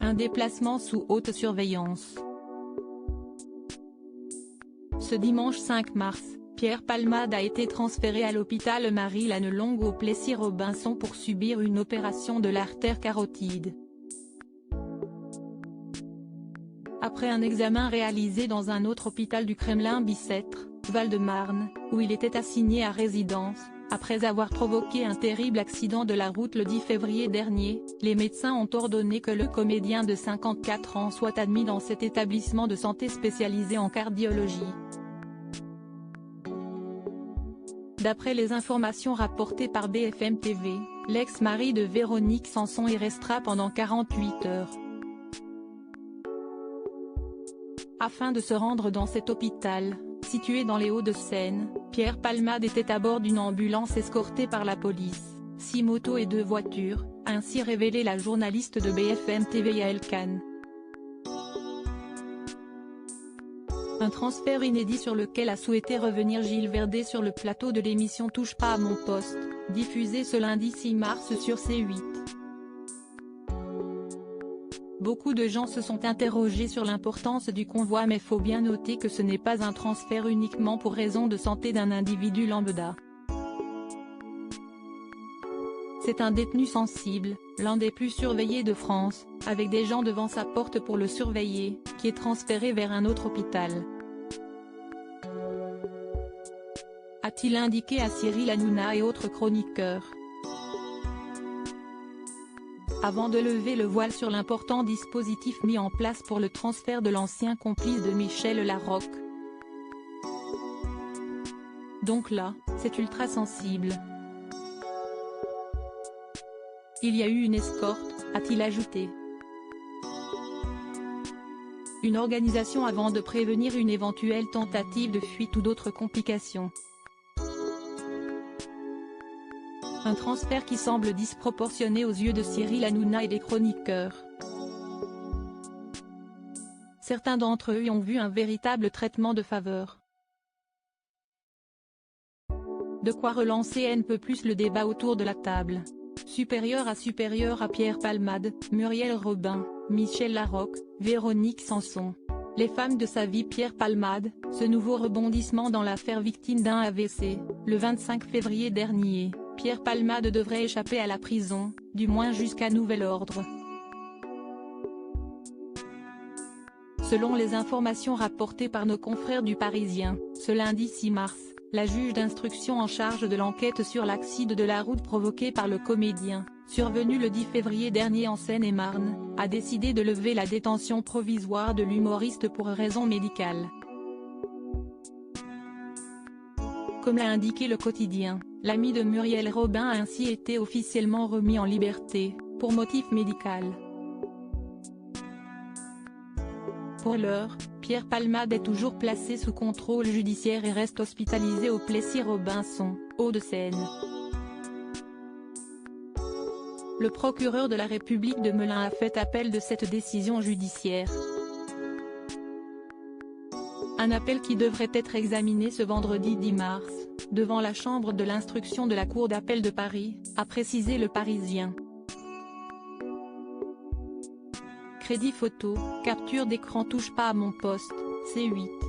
un déplacement sous haute surveillance. Ce dimanche 5 mars, Pierre Palmade a été transféré à l'hôpital Marie-Lannelongue au Plessis-Robinson pour subir une opération de l'artère carotide. Après un examen réalisé dans un autre hôpital du Kremlin-Bicêtre, Val-de-Marne, où il était assigné à résidence, après avoir provoqué un terrible accident de la route le 10 février dernier, les médecins ont ordonné que le comédien de 54 ans soit admis dans cet établissement de santé spécialisé en cardiologie. D'après les informations rapportées par BFM TV, l'ex-mari de Véronique Sanson y restera pendant 48 heures. Afin de se rendre dans cet hôpital, situé dans les Hauts-de-Seine, Pierre Palmade était à bord d'une ambulance escortée par la police, 6 motos et 2 voitures, a ainsi révélé la journaliste de BFM TV Yael Khan. Un transfert inédit sur lequel a souhaité revenir Gilles Verdez sur le plateau de l'émission Touche pas à mon poste, diffusée ce lundi 6 mars sur C8. Beaucoup de gens se sont interrogés sur l'importance du convoi, mais faut bien noter que ce n'est pas un transfert uniquement pour raison de santé d'un individu lambda. C'est un détenu sensible, l'un des plus surveillés de France, avec des gens devant sa porte pour le surveiller, qui est transféré vers un autre hôpital. A-t-il indiqué à Cyril Hanouna et autres chroniqueurs. Avant de lever le voile sur l'important dispositif mis en place pour le transfert de l'ancien complice de Michel Larocque. Donc là, c'est ultra sensible. Il y a eu une escorte, a-t-il ajouté. Une organisation avant de prévenir une éventuelle tentative de fuite ou d'autres complications. Un transfert qui semble disproportionné aux yeux de Cyril Hanouna et des chroniqueurs. Certains d'entre eux y ont vu un véritable traitement de faveur. De quoi relancer un peu plus le débat autour de la table. Supérieur à Pierre Palmade, Muriel Robin, Michel Larocque, Véronique Sanson. Les femmes de sa vie. Pierre Palmade, ce nouveau rebondissement dans l'affaire victime d'un AVC, le 25 février dernier, Pierre Palmade devrait échapper à la prison, du moins jusqu'à nouvel ordre. Selon les informations rapportées par nos confrères du Parisien, ce lundi 6 mars, la juge d'instruction en charge de l'enquête sur l'accident de la route provoqué par le comédien, survenu le 10 février dernier en Seine-et-Marne, a décidé de lever la détention provisoire de l'humoriste pour raison médicale. Comme l'a indiqué le quotidien, l'ami de Muriel Robin a ainsi été officiellement remis en liberté, pour motif médical. Pour l'heure, Pierre Palmade est toujours placé sous contrôle judiciaire et reste hospitalisé au Plessis-Robinson, Hauts-de-Seine. Le procureur de la République de Melun a fait appel de cette décision judiciaire. Un appel qui devrait être examiné ce vendredi 10 mars, devant la chambre de l'instruction de la Cour d'appel de Paris, a précisé le Parisien. Crédit photo, capture d'écran. Touche pas à mon poste, C8.